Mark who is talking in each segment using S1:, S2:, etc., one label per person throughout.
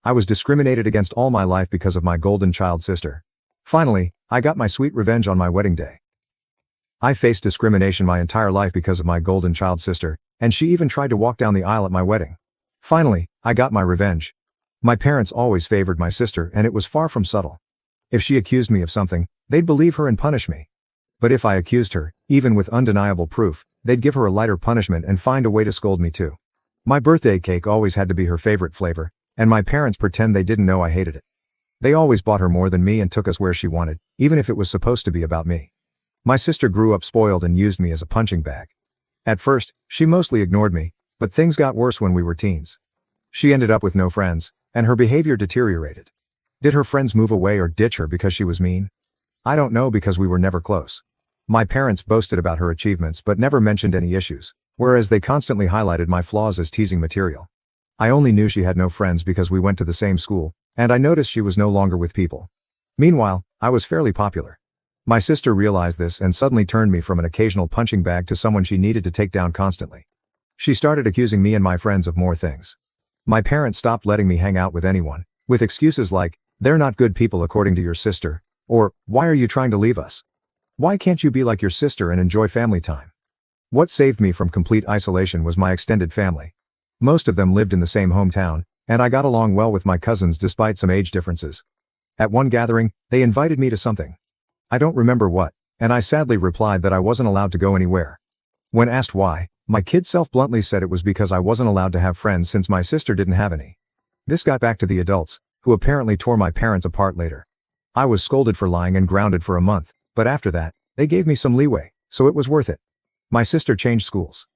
S1: I was discriminated against all my life because of my golden child sister. Finally, I got my sweet revenge on my wedding day. I faced discrimination my entire life because of my golden child sister, and she even tried to walk down the aisle at my wedding. Finally, I got my revenge. My parents always favored my sister, and it was far from subtle. If she accused me of something, they'd believe her and punish me. But if I accused her, even with undeniable proof, they'd give her a lighter punishment and find a way to scold me too. My birthday cake always had to be her favorite flavor, and my parents pretend they didn't know I hated it. They always bought her more than me and took us where she wanted, even if it was supposed to be about me. My sister grew up spoiled and used me as a punching bag. At first, she mostly ignored me, but things got worse when we were teens. She ended up with no friends, and her behavior deteriorated. Did her friends move away or ditch her because she was mean? I don't know, because we were never close. My parents boasted about her achievements but never mentioned any issues, whereas they constantly highlighted my flaws as teasing material. I only knew she had no friends because we went to the same school, and I noticed she was no longer with people. Meanwhile, I was fairly popular. My sister realized this and suddenly turned me from an occasional punching bag to someone she needed to take down constantly. She started accusing me and my friends of more things. My parents stopped letting me hang out with anyone, with excuses like, "They're not good people according to your sister," or, "Why are you trying to leave us? Why can't you be like your sister and enjoy family time?" What saved me from complete isolation was my extended family. Most of them lived in the same hometown, and I got along well with my cousins despite some age differences. At one gathering, they invited me to something. I don't remember what, and I sadly replied that I wasn't allowed to go anywhere. When asked why, my kid self bluntly said it was because I wasn't allowed to have friends since my sister didn't have any. This got back to the adults, who apparently tore my parents apart later. I was scolded for lying and grounded for a month, but after that, they gave me some leeway, so it was worth it. My sister changed schools.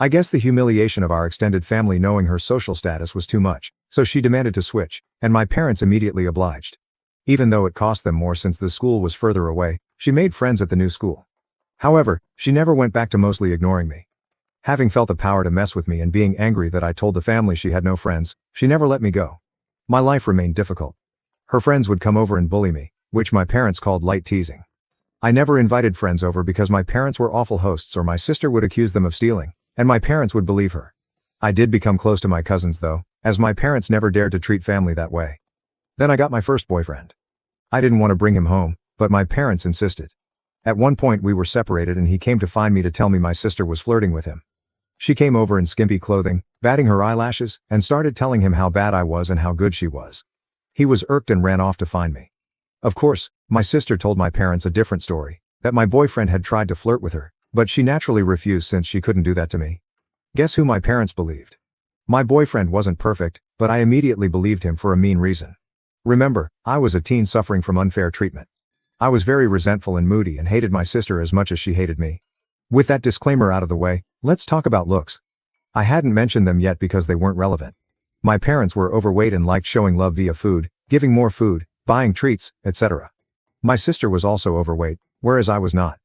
S1: I guess the humiliation of our extended family knowing her social status was too much, so she demanded to switch, and my parents immediately obliged. Even though it cost them more since the school was further away, she made friends at the new school. However, she never went back to mostly ignoring me. Having felt the power to mess with me and being angry that I told the family she had no friends, she never let me go. My life remained difficult. Her friends would come over and bully me, which my parents called light teasing. I never invited friends over because my parents were awful hosts, or my sister would accuse them of stealing, and my parents would believe her. I did become close to my cousins though, as my parents never dared to treat family that way. Then I got my first boyfriend. I didn't want to bring him home, but my parents insisted. At one point we were separated and he came to find me to tell me my sister was flirting with him. She came over in skimpy clothing, batting her eyelashes, and started telling him how bad I was and how good she was. He was irked and ran off to find me. Of course, my sister told my parents a different story, that my boyfriend had tried to flirt with her, but she naturally refused since she couldn't do that to me. Guess who my parents believed? My boyfriend wasn't perfect, but I immediately believed him for a mean reason. Remember, I was a teen suffering from unfair treatment. I was very resentful and moody and hated my sister as much as she hated me. With that disclaimer out of the way, let's talk about looks. I hadn't mentioned them yet because they weren't relevant. My parents were overweight and liked showing love via food, giving more food, buying treats, etc. My sister was also overweight, whereas I was not.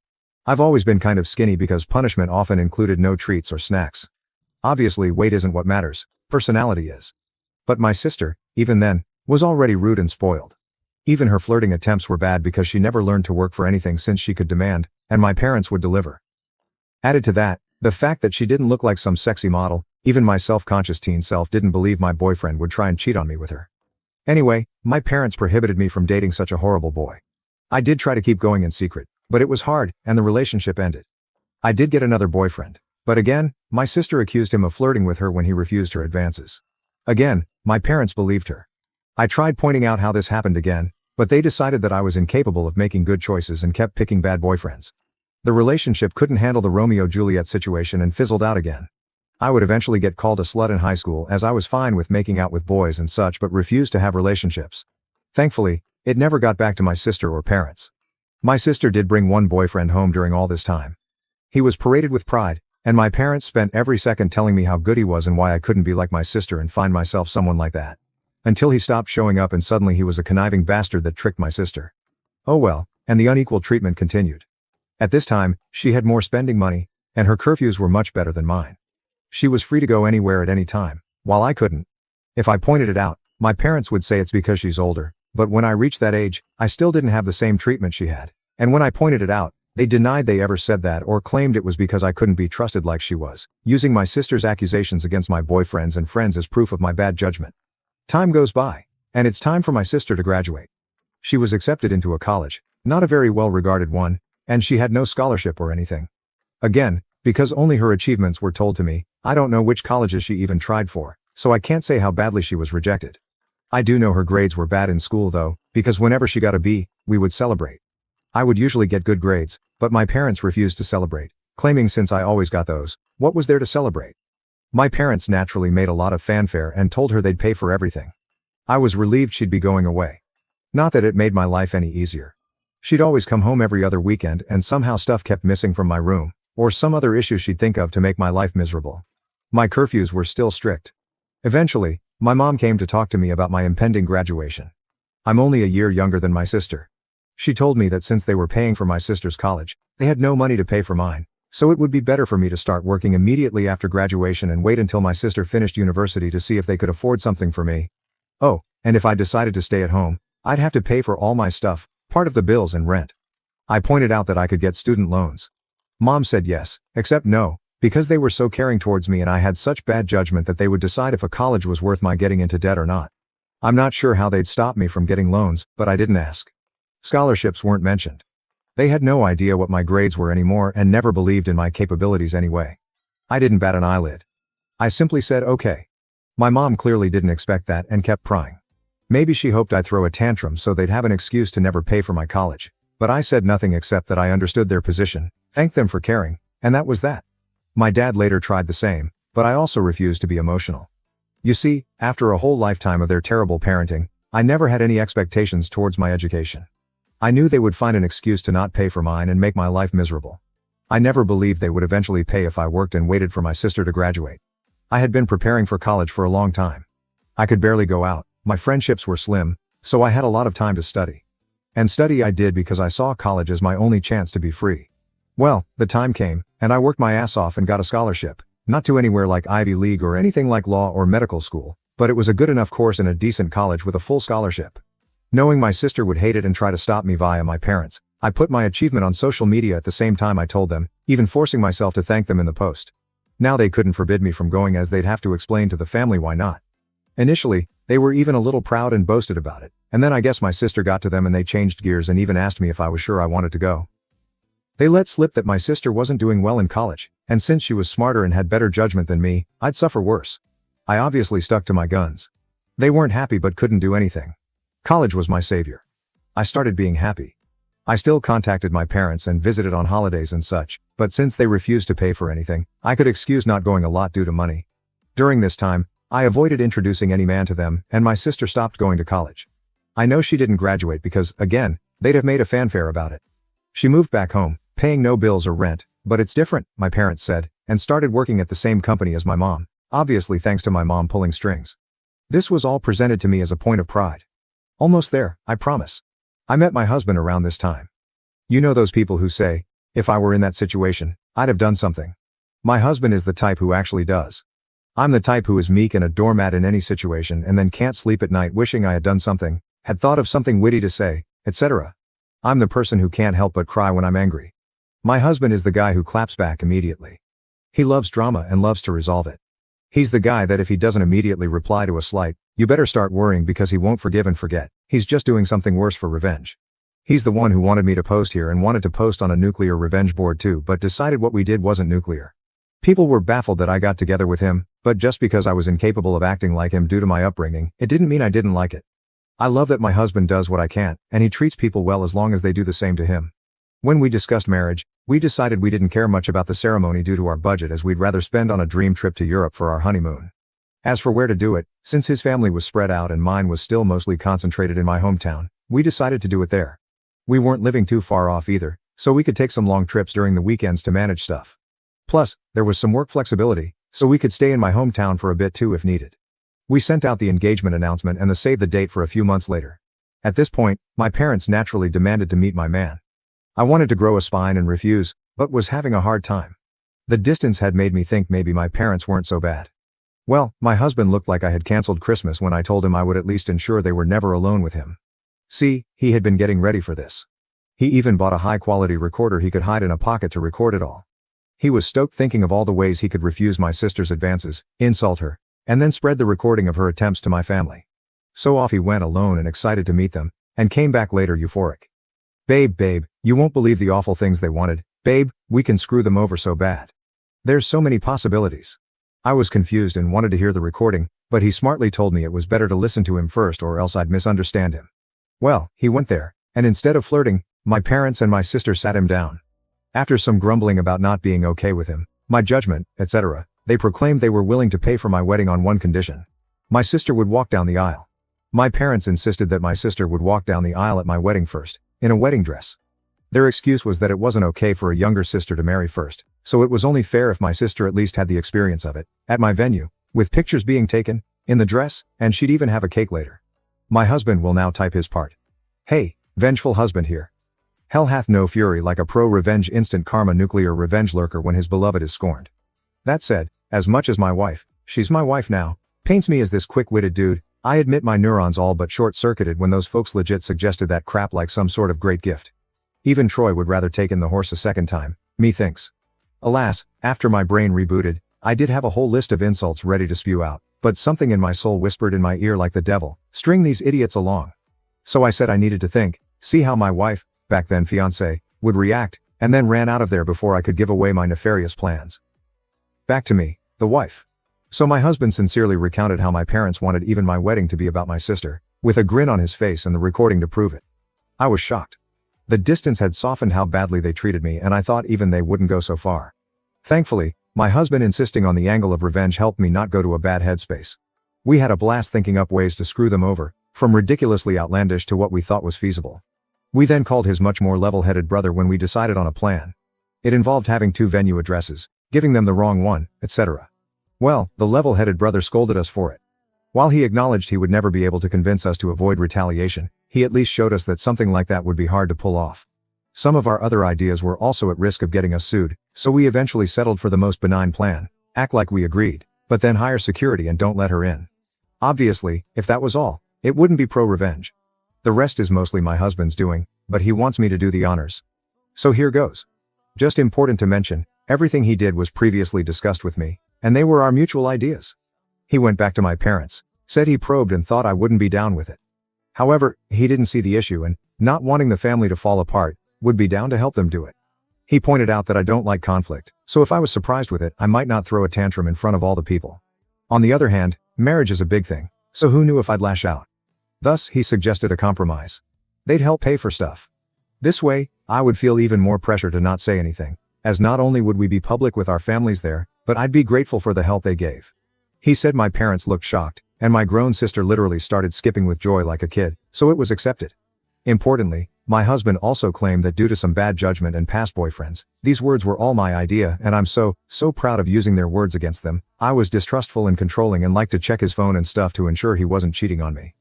S1: I've always been kind of skinny because punishment often included no treats or snacks. Obviously, weight isn't what matters, personality is. But my sister, even then, was already rude and spoiled. Even her flirting attempts were bad because she never learned to work for anything since she could demand, and my parents would deliver. Added to that, the fact that she didn't look like some sexy model, even my self-conscious teen self didn't believe my boyfriend would try and cheat on me with her. Anyway, my parents prohibited me from dating such a horrible boy. I did try to keep going in secret, but it was hard, and the relationship ended. I did get another boyfriend, but again, my sister accused him of flirting with her when he refused her advances. Again, my parents believed her. I tried pointing out how this happened again, but they decided that I was incapable of making good choices and kept picking bad boyfriends. The relationship couldn't handle the Romeo-Juliet situation and fizzled out again. I would eventually get called a slut in high school as I was fine with making out with boys and such but refused to have relationships. Thankfully, it never got back to my sister or parents. My sister did bring one boyfriend home during all this time. He was paraded with pride, and my parents spent every second telling me how good he was and why I couldn't be like my sister and find myself someone like that. Until he stopped showing up and suddenly he was a conniving bastard that tricked my sister. Oh well, and the unequal treatment continued. At this time, she had more spending money, and her curfews were much better than mine. She was free to go anywhere at any time, while I couldn't. If I pointed it out, my parents would say it's because she's older, but when I reached that age, I still didn't have the same treatment she had. And when I pointed it out, they denied they ever said that or claimed it was because I couldn't be trusted like she was, using my sister's accusations against my boyfriends and friends as proof of my bad judgment. Time goes by. And it's time for my sister to graduate. She was accepted into a college, not a very well-regarded one, and she had no scholarship or anything. Again, because only her achievements were told to me, I don't know which colleges she even tried for, so I can't say how badly she was rejected. I do know her grades were bad in school though, because whenever she got a B, we would celebrate. I would usually get good grades, but my parents refused to celebrate, claiming since I always got those, what was there to celebrate? My parents naturally made a lot of fanfare and told her they'd pay for everything. I was relieved she'd be going away. Not that it made my life any easier. She'd always come home every other weekend and somehow stuff kept missing from my room, or some other issue she'd think of to make my life miserable. My curfews were still strict. Eventually, my mom came to talk to me about my impending graduation. I'm only a year younger than my sister. She told me that since they were paying for my sister's college, they had no money to pay for mine, so it would be better for me to start working immediately after graduation and wait until my sister finished university to see if they could afford something for me. Oh, and if I decided to stay at home, I'd have to pay for all my stuff, part of the bills and rent. I pointed out that I could get student loans. Mom said yes, except no, because they were so caring towards me and I had such bad judgment that they would decide if a college was worth my getting into debt or not. I'm not sure how they'd stop me from getting loans, but I didn't ask. Scholarships weren't mentioned. They had no idea what my grades were anymore and never believed in my capabilities anyway. I didn't bat an eyelid. I simply said okay. My mom clearly didn't expect that and kept prying. Maybe she hoped I'd throw a tantrum so they'd have an excuse to never pay for my college, but I said nothing except that I understood their position, thanked them for caring, and that was that. My dad later tried the same, but I also refused to be emotional. You see, after a whole lifetime of their terrible parenting, I never had any expectations towards my education. I knew they would find an excuse to not pay for mine and make my life miserable. I never believed they would eventually pay if I worked and waited for my sister to graduate. I had been preparing for college for a long time. I could barely go out, my friendships were slim, so I had a lot of time to study. And study I did because I saw college as my only chance to be free. Well, the time came, and I worked my ass off and got a scholarship, not to anywhere like Ivy League or anything like law or medical school, but it was a good enough course in a decent college with a full scholarship. Knowing my sister would hate it and try to stop me via my parents, I put my achievement on social media at the same time I told them, even forcing myself to thank them in the post. Now they couldn't forbid me from going as they'd have to explain to the family why not. Initially, they were even a little proud and boasted about it, and then I guess my sister got to them and they changed gears and even asked me if I was sure I wanted to go. They let slip that my sister wasn't doing well in college, and since she was smarter and had better judgment than me, I'd suffer worse. I obviously stuck to my guns. They weren't happy but couldn't do anything. College was my savior. I started being happy. I still contacted my parents and visited on holidays and such, but since they refused to pay for anything, I could excuse not going a lot due to money. During this time, I avoided introducing any man to them, and my sister stopped going to college. I know she didn't graduate because, again, they'd have made a fanfare about it. She moved back home, paying no bills or rent, but it's different, my parents said, and started working at the same company as my mom, obviously thanks to my mom pulling strings. This was all presented to me as a point of pride. Almost there, I promise. I met my husband around this time. You know those people who say, if I were in that situation, I'd have done something. My husband is the type who actually does. I'm the type who is meek and a doormat in any situation and then can't sleep at night wishing I had done something, had thought of something witty to say, etc. I'm the person who can't help but cry when I'm angry. My husband is the guy who claps back immediately. He loves drama and loves to resolve it. He's the guy that if he doesn't immediately reply to a slight, you better start worrying because he won't forgive and forget. He's just doing something worse for revenge. He's the one who wanted me to post here and wanted to post on a nuclear revenge board too, but decided what we did wasn't nuclear. People were baffled that I got together with him, but just because I was incapable of acting like him due to my upbringing, it didn't mean I didn't like it. I love that my husband does what I can't, and he treats people well as long as they do the same to him. When we discussed marriage, we decided we didn't care much about the ceremony due to our budget as we'd rather spend on a dream trip to Europe for our honeymoon. As for where to do it, since his family was spread out and mine was still mostly concentrated in my hometown, we decided to do it there. We weren't living too far off either, so we could take some long trips during the weekends to manage stuff. Plus, there was some work flexibility, so we could stay in my hometown for a bit too if needed. We sent out the engagement announcement and the save the date for a few months later. At this point, my parents naturally demanded to meet my man. I wanted to grow a spine and refuse, but was having a hard time. The distance had made me think maybe my parents weren't so bad. Well, my husband looked like I had canceled Christmas when I told him I would at least ensure they were never alone with him. See, he had been getting ready for this. He even bought a high-quality recorder he could hide in a pocket to record it all. He was stoked thinking of all the ways he could refuse my sister's advances, insult her, and then spread the recording of her attempts to my family. So off he went alone and excited to meet them, and came back later euphoric. Babe, you won't believe the awful things they wanted. Babe, we can screw them over so bad. There's so many possibilities. I was confused and wanted to hear the recording, but he smartly told me it was better to listen to him first or else I'd misunderstand him. Well, he went there, and instead of flirting, my parents and my sister sat him down. After some grumbling about not being okay with him, my judgment, etc., they proclaimed they were willing to pay for my wedding on one condition. My sister would walk down the aisle. My parents insisted that my sister would walk down the aisle at my wedding first, in a wedding dress. Their excuse was that it wasn't okay for a younger sister to marry first, so it was only fair if my sister at least had the experience of it, at my venue, with pictures being taken, in the dress, and she'd even have a cake later. My husband will now type his part. Hey, vengeful husband here. Hell hath no fury like a pro-revenge instant karma nuclear revenge lurker when his beloved is scorned. That said, as much as my wife, she's my wife now, paints me as this quick-witted dude, I admit my neurons all but short-circuited when those folks legit suggested that crap like some sort of great gift. Even Troy would rather take in the horse a second time, me thinks. Alas, after my brain rebooted, I did have a whole list of insults ready to spew out, but something in my soul whispered in my ear like the devil, string these idiots along. So I said I needed to think, see how my wife, back then fiancée, would react, and then ran out of there before I could give away my nefarious plans. Back to me, the wife. So my husband sincerely recounted how my parents wanted even my wedding to be about my sister, with a grin on his face and the recording to prove it. I was shocked. The distance had softened how badly they treated me and I thought even they wouldn't go so far. Thankfully, my husband insisting on the angle of revenge helped me not go to a bad headspace. We had a blast thinking up ways to screw them over, from ridiculously outlandish to what we thought was feasible. We then called his much more level-headed brother when we decided on a plan. It involved having 2 venue addresses, giving them the wrong one, etc. Well, the level-headed brother scolded us for it. While he acknowledged he would never be able to convince us to avoid retaliation, he at least showed us that something like that would be hard to pull off. Some of our other ideas were also at risk of getting us sued, so we eventually settled for the most benign plan, act like we agreed, but then hire security and don't let her in. Obviously, if that was all, it wouldn't be pro-revenge. The rest is mostly my husband's doing, but he wants me to do the honors. So here goes. Just important to mention, everything he did was previously discussed with me, and they were our mutual ideas. He went back to my parents, said he probed and thought I wouldn't be down with it. However, he didn't see the issue and, not wanting the family to fall apart, would be down to help them do it. He pointed out that I don't like conflict, so if I was surprised with it, I might not throw a tantrum in front of all the people. On the other hand, marriage is a big thing, so who knew if I'd lash out? Thus, he suggested a compromise. They'd help pay for stuff. This way, I would feel even more pressure to not say anything, as not only would we be public with our families there, but I'd be grateful for the help they gave. He said my parents looked shocked, and my grown sister literally started skipping with joy like a kid, so it was accepted. Importantly, my husband also claimed that due to some bad judgment and past boyfriends, these words were all my idea and I'm so proud of using their words against them. I was distrustful and controlling and liked to check his phone and stuff to ensure he wasn't cheating on me.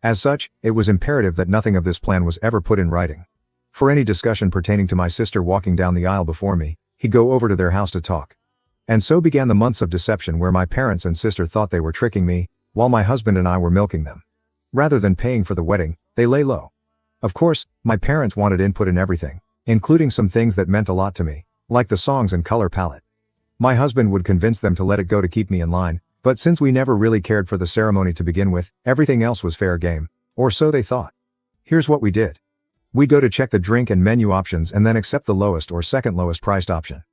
S1: As such, it was imperative that nothing of this plan was ever put in writing. For any discussion pertaining to my sister walking down the aisle before me, he'd go over to their house to talk. And so began the months of deception where my parents and sister thought they were tricking me, while my husband and I were milking them. Rather than paying for the wedding, they lay low. Of course, my parents wanted input in everything, including some things that meant a lot to me, like the songs and color palette. My husband would convince them to let it go to keep me in line, but since we never really cared for the ceremony to begin with, everything else was fair game, or so they thought. Here's what we did. We'd go to check the drink and menu options and then accept the lowest or second lowest priced option.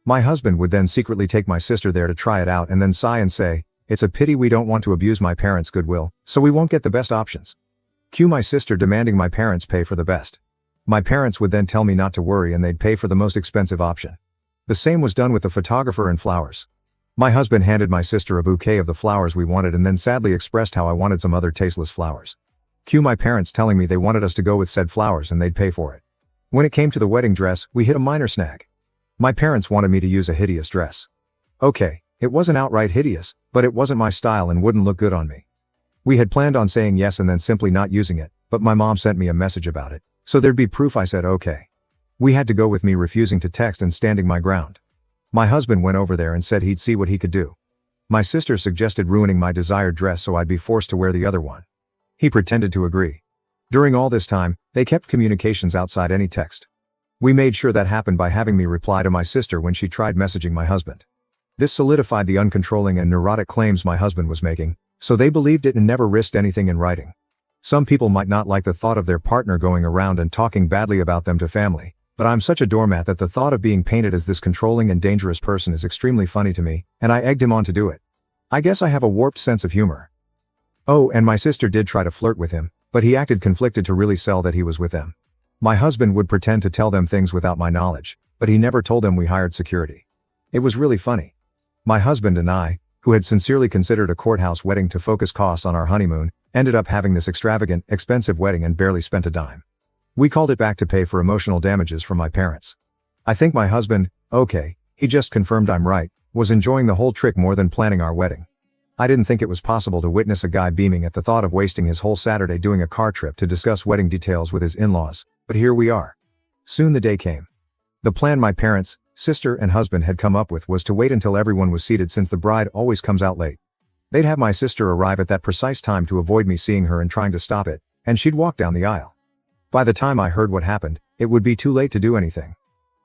S1: My husband would then secretly take my sister there to try it out and then sigh and say, "It's a pity we don't want to abuse my parents' goodwill, so we won't get the best options." Cue my sister demanding my parents pay for the best. My parents would then tell me not to worry and they'd pay for the most expensive option. The same was done with the photographer and flowers. My husband handed my sister a bouquet of the flowers we wanted and then sadly expressed how I wanted some other tasteless flowers. Cue my parents telling me they wanted us to go with said flowers and they'd pay for it. When it came to the wedding dress, we hit a minor snag. My parents wanted me to use a hideous dress. Okay, it wasn't outright hideous, but it wasn't my style and wouldn't look good on me. We had planned on saying yes and then simply not using it, but my mom sent me a message about it, so there'd be proof I said okay. We had to go with me refusing to text and standing my ground. My husband went over there and said he'd see what he could do. My sister suggested ruining my desired dress so I'd be forced to wear the other one. He pretended to agree. During all this time, they kept communications outside any text. We made sure that happened by having me reply to my sister when she tried messaging my husband. This solidified the uncontrolling and neurotic claims my husband was making, So they believed it and never risked anything in writing. Some people might not like the thought of their partner going around and talking badly about them to family, but I'm such a doormat that the thought of being painted as this controlling and dangerous person is extremely funny to me, and I egged him on to do it. I guess I have a warped sense of humor. Oh, and my sister did try to flirt with him, but he acted conflicted to really sell that he was with them. My husband would pretend to tell them things without my knowledge, but he never told them we hired security. It was really funny. My husband and I, who had sincerely considered a courthouse wedding to focus costs on our honeymoon, ended up having this extravagant, expensive wedding and barely spent a dime. We called it back to pay for emotional damages from my parents. I think my husband, okay, he just confirmed I'm right, was enjoying the whole trick more than planning our wedding. I didn't think it was possible to witness a guy beaming at the thought of wasting his whole Saturday doing a car trip to discuss wedding details with his in-laws, but here we are. Soon the day came. The plan my parents, sister and husband had come up with was to wait until everyone was seated since the bride always comes out late. They'd have my sister arrive at that precise time to avoid me seeing her and trying to stop it, and she'd walk down the aisle. By the time I heard what happened, it would be too late to do anything.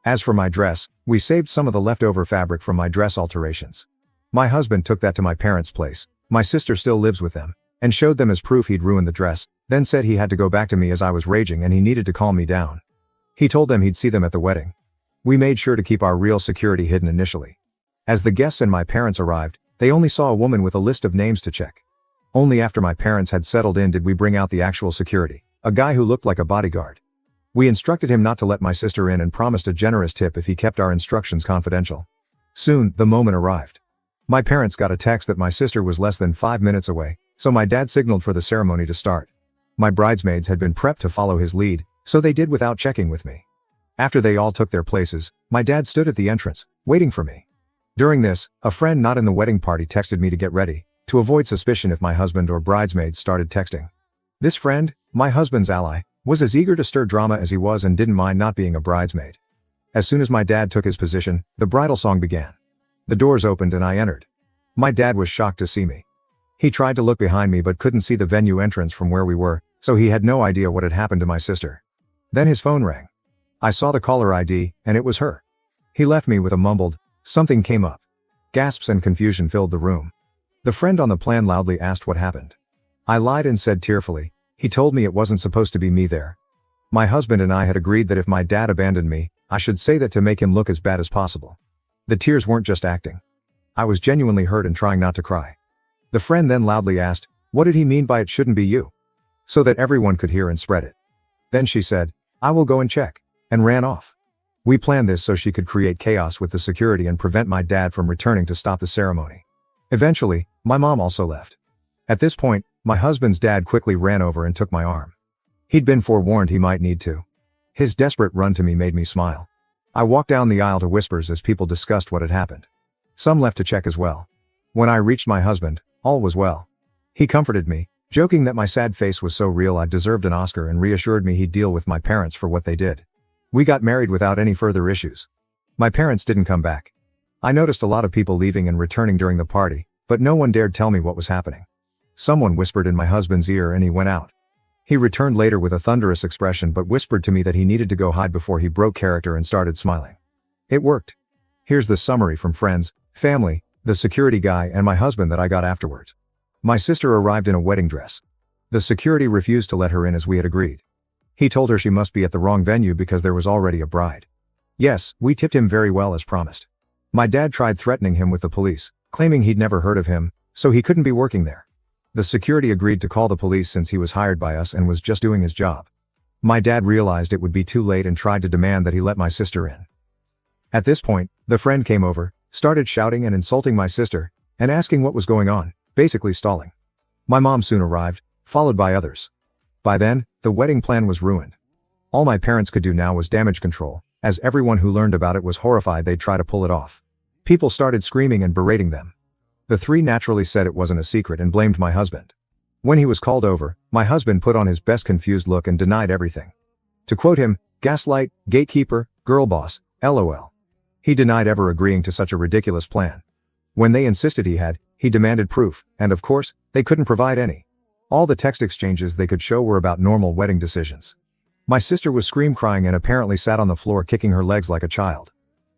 S1: As for my dress, we saved some of the leftover fabric from my dress alterations. My husband took that to my parents' place, my sister still lives with them, and showed them as proof he'd ruined the dress, then said he had to go back to me as I was raging and he needed to calm me down. He told them he'd see them at the wedding. We made sure to keep our real security hidden initially. As the guests and my parents arrived, they only saw a woman with a list of names to check. Only after my parents had settled in did we bring out the actual security, a guy who looked like a bodyguard. We instructed him not to let my sister in and promised a generous tip if he kept our instructions confidential. Soon, the moment arrived. My parents got a text that my sister was less than 5 minutes away, so my dad signaled for the ceremony to start. My bridesmaids had been prepped to follow his lead, so they did without checking with me. After they all took their places, my dad stood at the entrance, waiting for me. During this, a friend not in the wedding party texted me to get ready, to avoid suspicion if my husband or bridesmaids started texting. This friend, my husband's ally, was as eager to stir drama as he was and didn't mind not being a bridesmaid. As soon as my dad took his position, the bridal song began. The doors opened and I entered. My dad was shocked to see me. He tried to look behind me but couldn't see the venue entrance from where we were, so he had no idea what had happened to my sister. Then his phone rang. I saw the caller ID, and it was her. He left me with a mumbled, "Something came up." Gasps and confusion filled the room. The friend on the plan loudly asked what happened. I lied and said tearfully, "He told me it wasn't supposed to be me there." My husband and I had agreed that if my dad abandoned me, I should say that to make him look as bad as possible. The tears weren't just acting. I was genuinely hurt and trying not to cry. The friend then loudly asked, "What did he mean by it shouldn't be you?" So that everyone could hear and spread it. Then she said, "I will go and check," and ran off. We planned this so she could create chaos with the security and prevent my dad from returning to stop the ceremony. Eventually, my mom also left. At this point, my husband's dad quickly ran over and took my arm. He'd been forewarned he might need to. His desperate run to me made me smile. I walked down the aisle to whispers as people discussed what had happened. Some left to check as well. When I reached my husband, all was well. He comforted me, joking that my sad face was so real I deserved an Oscar and reassured me he'd deal with my parents for what they did. We got married without any further issues. My parents didn't come back. I noticed a lot of people leaving and returning during the party, but no one dared tell me what was happening. Someone whispered in my husband's ear and he went out. He returned later with a thunderous expression but whispered to me that he needed to go hide before he broke character and started smiling. It worked. Here's the summary from friends, family, the security guy and my husband that I got afterwards. My sister arrived in a wedding dress. The security refused to let her in as we had agreed. He told her she must be at the wrong venue because there was already a bride. Yes, we tipped him very well as promised. My dad tried threatening him with the police, claiming he'd never heard of him, so he couldn't be working there. The security agreed to call the police since he was hired by us and was just doing his job. My dad realized it would be too late and tried to demand that he let my sister in. At this point, the friend came over, started shouting and insulting my sister, and asking what was going on, basically stalling. My mom soon arrived, followed by others. By then, the wedding plan was ruined. All my parents could do now was damage control, as everyone who learned about it was horrified they'd try to pull it off. People started screaming and berating them. The three naturally said it wasn't a secret and blamed my husband. When he was called over, my husband put on his best confused look and denied everything. To quote him, "Gaslight, gatekeeper, girl boss, LOL." He denied ever agreeing to such a ridiculous plan. When they insisted he demanded proof, and of course, they couldn't provide any. All the text exchanges they could show were about normal wedding decisions. My sister was scream-crying and apparently sat on the floor kicking her legs like a child.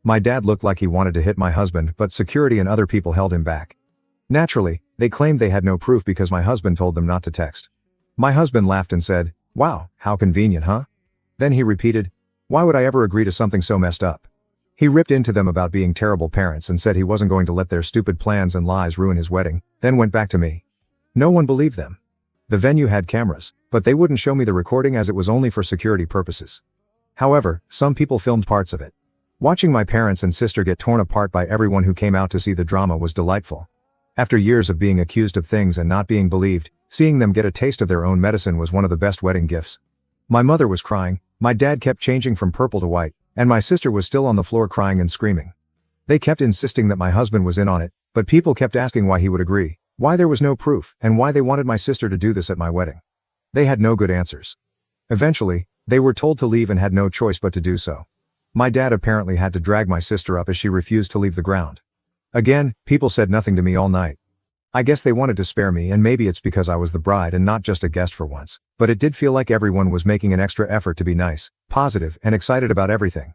S1: My dad looked like he wanted to hit my husband, but security and other people held him back. Naturally, They claimed they had no proof because my husband told them not to text. My husband laughed and said, "Wow, how convenient, huh?" Then he repeated, "Why would I ever agree to something so messed up?" He ripped into them about being terrible parents and said he wasn't going to let their stupid plans and lies ruin his wedding, then went back to me. No one believed them. The venue had cameras, but they wouldn't show me the recording as it was only for security purposes. However, some people filmed parts of it. Watching my parents and sister get torn apart by everyone who came out to see the drama was delightful. After years of being accused of things and not being believed, seeing them get a taste of their own medicine was one of the best wedding gifts. My mother was crying, my dad kept changing from purple to white, and my sister was still on the floor crying and screaming. They kept insisting that my husband was in on it, but people kept asking why he would agree, why there was no proof, and why they wanted my sister to do this at my wedding. They had no good answers. Eventually, they were told to leave and had no choice but to do so. My dad apparently had to drag my sister up as she refused to leave the ground. Again, people said nothing to me all night. I guess they wanted to spare me, and maybe it's because I was the bride and not just a guest for once, but it did feel like everyone was making an extra effort to be nice, positive, and excited about everything.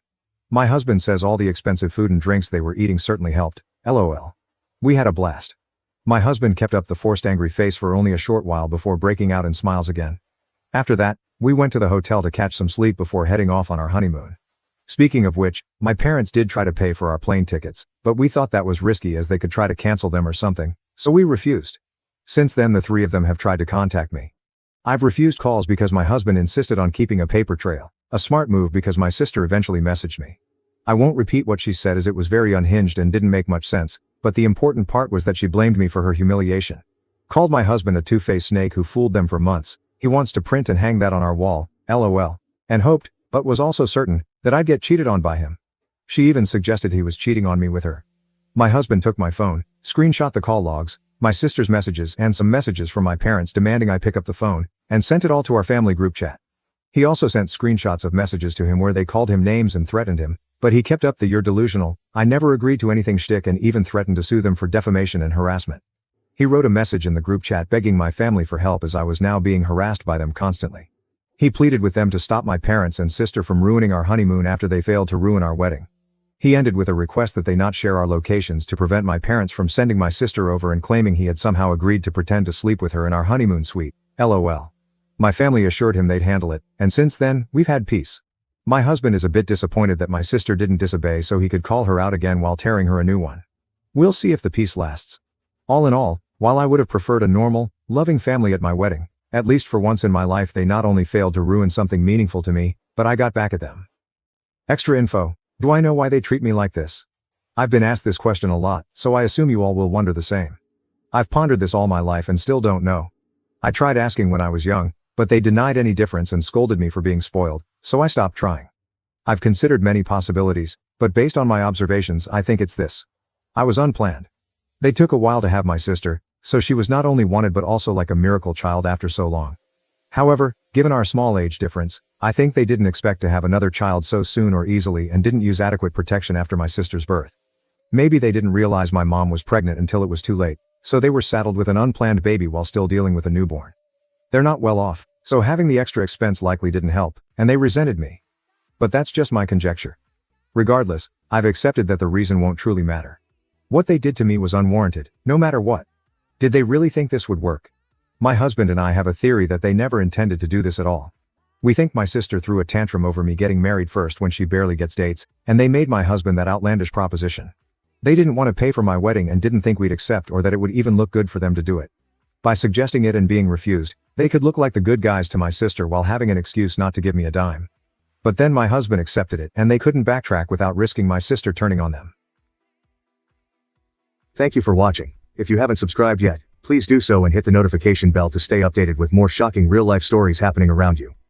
S1: My husband says all the expensive food and drinks they were eating certainly helped, lol. We had a blast. My husband kept up the forced angry face for only a short while before breaking out in smiles again. After that, we went to the hotel to catch some sleep before heading off on our honeymoon. Speaking of which, my parents did try to pay for our plane tickets, but we thought that was risky as they could try to cancel them or something, so we refused. Since then the three of them have tried to contact me. I've refused calls because my husband insisted on keeping a paper trail, a smart move because my sister eventually messaged me. I won't repeat what she said as it was very unhinged and didn't make much sense, but the important part was that she blamed me for her humiliation. Called my husband a two-faced snake who fooled them for months, he wants to print and hang that on our wall, lol, and hoped, but was also certain, that I'd get cheated on by him. She even suggested he was cheating on me with her. My husband took my phone, screenshot the call logs, my sister's messages and some messages from my parents demanding I pick up the phone, and sent it all to our family group chat. He also sent screenshots of messages to him where they called him names and threatened him, but he kept up the "you're delusional, I never agreed to anything" shtick and even threatened to sue them for defamation and harassment. He wrote a message in the group chat begging my family for help as I was now being harassed by them constantly. He pleaded with them to stop my parents and sister from ruining our honeymoon after they failed to ruin our wedding. He ended with a request that they not share our locations to prevent my parents from sending my sister over and claiming he had somehow agreed to pretend to sleep with her in our honeymoon suite, lol. My family assured him they'd handle it, and since then, we've had peace. My husband is a bit disappointed that my sister didn't disobey so he could call her out again while tearing her a new one. We'll see if the peace lasts. All in all, while I would have preferred a normal, loving family at my wedding, at least for once in my life they not only failed to ruin something meaningful to me, but I got back at them. Extra info. Do I know why they treat me like this? I've been asked this question a lot, so I assume you all will wonder the same. I've pondered this all my life and still don't know. I tried asking when I was young, but they denied any difference and scolded me for being spoiled, so I stopped trying. I've considered many possibilities, but based on my observations I think it's this. I was unplanned. They took a while to have my sister, so she was not only wanted but also like a miracle child after so long. However, given our small age difference, I think they didn't expect to have another child so soon or easily and didn't use adequate protection after my sister's birth. Maybe they didn't realize my mom was pregnant until it was too late, so they were saddled with an unplanned baby while still dealing with a newborn. They're not well off, so having the extra expense likely didn't help, and they resented me. But that's just my conjecture. Regardless, I've accepted that the reason won't truly matter. What they did to me was unwarranted, no matter what. Did they really think this would work? My husband and I have a theory that they never intended to do this at all. We think my sister threw a tantrum over me getting married first when she barely gets dates, and they made my husband that outlandish proposition. They didn't want to pay for my wedding and didn't think we'd accept or that it would even look good for them to do it. By suggesting it and being refused, they could look like the good guys to my sister while having an excuse not to give me a dime. But then my husband accepted it and they couldn't backtrack without risking my sister turning on them.
S2: Thank you for watching. If you haven't subscribed yet, please do so and hit the notification bell to stay updated with more shocking real-life stories happening around you.